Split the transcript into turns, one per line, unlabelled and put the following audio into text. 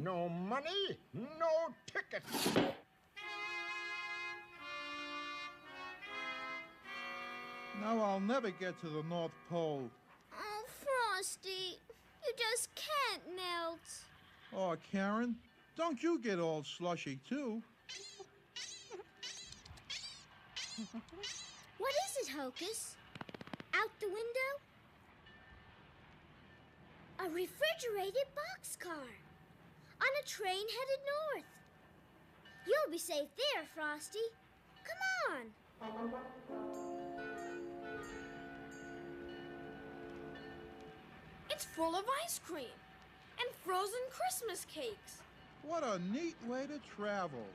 No money, no ticket.
Now I'll never get to the North Pole.
Oh, Frosty, you just can't melt.
Oh, Karen, don't you get all slushy, too.
What is it, Hocus? Out the window? A refrigerated boxcar on a train headed north. You'll be safe there, Frosty. Come on.
It's full of ice cream and frozen Christmas cakes.
What a neat way to travel.